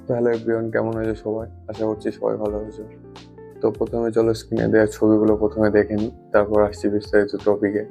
তো hello everyone, কেমন আছো সবাই? আশা করছি সবাই ভালো আছো। তো প্রথমে চলো স্ক্রিনে দেওয়া ছবিগুলো প্রথমে দেখে নিই, তারপর আসছি বিস্তারিত টপিকে।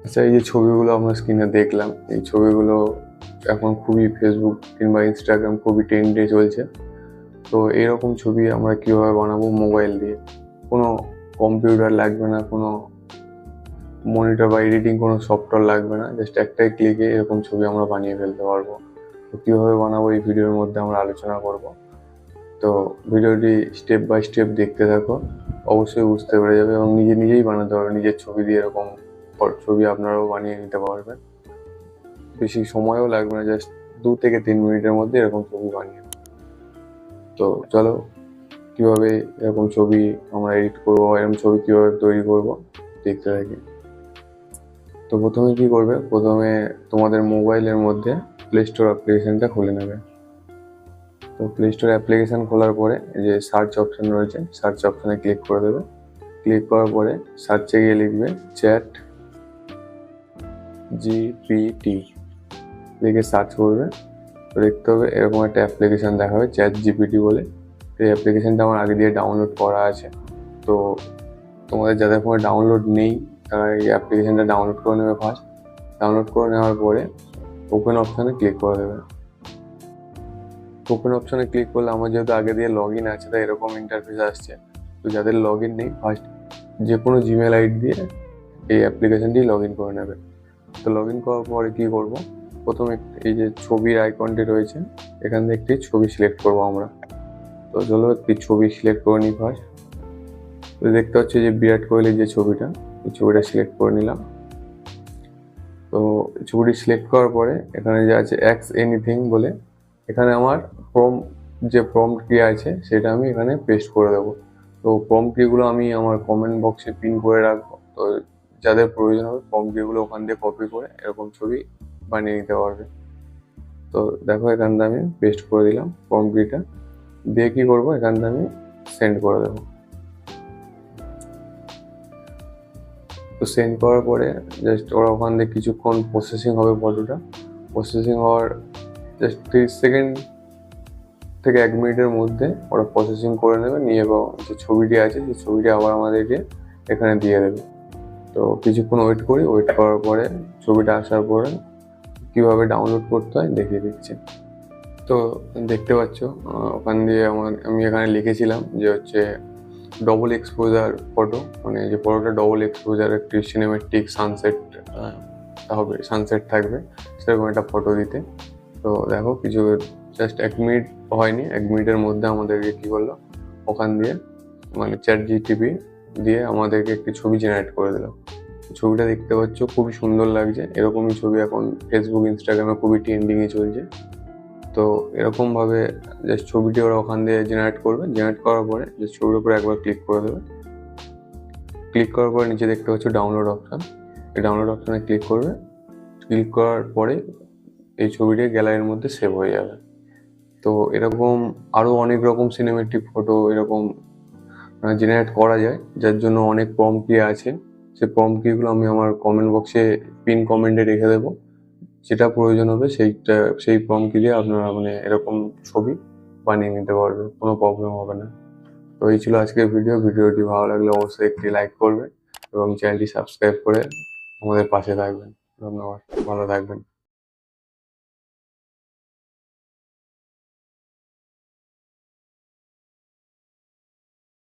আচ্ছা, এই যে ছবিগুলো আমরা স্ক্রিনে দেখলাম, এই ছবিগুলো এখন খুবই ফেসবুক কিংবা ইনস্টাগ্রাম খুবই ট্রেন্ডে চলছে। তো এরকম ছবি আমরা কিভাবে বানাবো মোবাইল দিয়ে? কোনো কম্পিউটার লাগবে না, কোনো মনিটর বা এডিটিং কোনো সফটওয়্যার লাগবে না, জাস্ট একটাই ক্লিকে এরকম ছবি আমরা বানিয়ে ফেলতে পারবো। তো কীভাবে বানাবো এই ভিডিওর মধ্যে আমরা আলোচনা করব। তো ভিডিওটি স্টেপ বাই স্টেপ দেখতে থাকো, অবশ্যই বুঝতে পেরে যাবে এবং নিজেই বানাতে পারবে। নিজের ছবি দিয়ে এরকম ছবি আপনারাও বানিয়ে নিতে পারবেন। বেশি সময়ও লাগবে না, জাস্ট 2 থেকে 3 মিনিটের মধ্যে এরকম ছবি বানিয়ে। তো চলো কিভাবে এরকম ছবি আমরা এডিট করবো, এরকম ছবি কিভাবে তৈরি করব দেখতে থাকি। তো প্রথমে কি করবে, প্রথমে তোমাদের মোবাইলের মধ্যে প্লে স্টোর অ্যাপ্লিকেশনটা খুলে নেবে। তো প্লে স্টোর অ্যাপ্লিকেশন খোলার পরে যে সার্চ অপশন রয়েছে, সার্চ অপশনে ক্লিক করে দেবে। ক্লিক করার পরে সার্চে গিয়ে লিখবে চ্যাট জিপিটি, লিখে সার্চ করবে। তো দেখতে হবে এরকম একটা অ্যাপ্লিকেশন দেখাবে চ্যাট জিপিটি বলে। এই অ্যাপ্লিকেশনটা আমার আগে দিয়ে ডাউনলোড করা আছে। তো তোমাদের যাদের ফোনে ডাউনলোড নেই তারা এই অ্যাপ্লিকেশনটা ডাউনলোড করে নেবে ফার্স্ট। ডাউনলোড করে নেওয়ার পরে ওপেন অপশানে ক্লিক করে দেবে। ওপেন অপশানে ক্লিক করলে আমার যেহেতু আগে দিয়ে লগ ইন আছে তাই এরকম ইন্টারফেস আসছে। তো যাদের লগ ইন নেই ফার্স্ট যে কোনো জিমেল আইডি দিয়ে এই অ্যাপ্লিকেশনটি লগ ইন করে নেবে। তো লগ ইন করার পরে কী করবো, প্রথমে এই যে ছবির আইকনটি রয়েছে এখান থেকে একটি ছবি সিলেক্ট করবো আমরা। তো চলো একটি ছবি সিলেক্ট করে নিই ফার্স্ট। তো দেখতে হচ্ছে যে বিরাট কোহলির যে ছবিটা, এই ছবিটা সিলেক্ট করে নিলাম। তো ছবিটি সিলেক্ট করার পরে এখানে যে আছে এক্স এনিথিং বলে, এখানে আমার যে প্রম্পট কি আছে সেটা আমি এখানে পেস্ট করে দেবো। তো প্রম্পট কিগুলো আমি আমার কমেন্ট বক্সে পিন করে রাখবো। তো যাদের প্রয়োজন হবে প্রম্পট কিগুলো ওখান দিয়ে কপি করে এরকম ছবি বানিয়ে নিতে পারবে। তো দেখো এখান থেকে আমি পেস্ট করে দিলাম প্রম্পট কিটা দিয়ে। কি করবো, এখান থেকে আমি সেন্ড করে দেবো। তো সেন্ড করার পরে জাস্ট ওরা ওখান থেকে কিছুক্ষণ প্রসেসিং হবে, ফটোটা প্রসেসিং হওয়ার জাস্ট 30 সেকেন্ড থেকে 1 মিনিটের মধ্যে ওরা প্রসেসিং করে নেবে, নিয়ে যে ছবিটি আছে সেই ছবিটি আবার আমাদেরকে এখানে দিয়ে দেবে। তো কিছুক্ষণ ওয়েট করি, ওয়েট করার পরে ছবিটা আসার পরে কীভাবে ডাউনলোড করতে হয় দেখিয়ে দিচ্ছি। তো দেখতে পাচ্ছ ওখান দিয়ে আমি এখানে লিখেছিলাম যে হচ্ছে ডবল এক্সপোজার ফটো, মানে যে ফটোটা ডবল এক্সপোজার একটি সিনেমেটিক সানসেট হবে, সানসেট থাকবে সেরকম একটা ফটো দিতে। তো দেখো কিছু জাস্ট 1 মিনিট হয়নি, 1 মিনিটের মধ্যে আমাদেরকে কী করলো, ওখান দিয়ে মানে চ্যাট জিপিটি দিয়ে আমাদেরকে একটি ছবি জেনারেট করে দিল। ছবিটা দেখতে পাচ্ছ খুবই সুন্দর লাগছে। এরকমই ছবি এখন ফেসবুক ইনস্টাগ্রামে খুবই ট্রেন্ডিংয়ে চলছে। তো এরকমভাবে জাস্ট ছবিটি ওরা ওখান দিয়ে জেনারেট করবে। জেনারেট করার পরে জাস্ট ছবির উপরে একবার ক্লিক করে দেবে। ক্লিক করার পরে নিচে দেখতে পাচ্ছ ডাউনলোড অপশান, এই ডাউনলোড অপশানে ক্লিক করবে। ক্লিক করার পরে এই ছবিটি গ্যালারির মধ্যে সেভ হয়ে যাবে। তো এরকম আরও অনেক রকম সিনেমেটিক ফটো এরকম জেনারেট করা যায়, যার জন্য অনেক প্রম্পট কি আছে। সেই প্রম্পট কিগুলো আমি আমার কমেন্ট বক্সে পিন কমেন্টে রেখে দেবো। যেটা প্রয়োজন হবে সেই প্রম্পট কি দিয়ে আপনারা মানে এরকম ছবি বানিয়ে নিতে পারবে, কোনো প্রবলেম হবে না। তো এই ছিল আজকের ভিডিওটি ভালো লাগলে অবশ্যই একটি লাইক করবেন এবং চ্যানেলটি সাবস্ক্রাইব করে আমাদের পাশে থাকবেন। ধন্যবাদ, ভালো থাকবেন।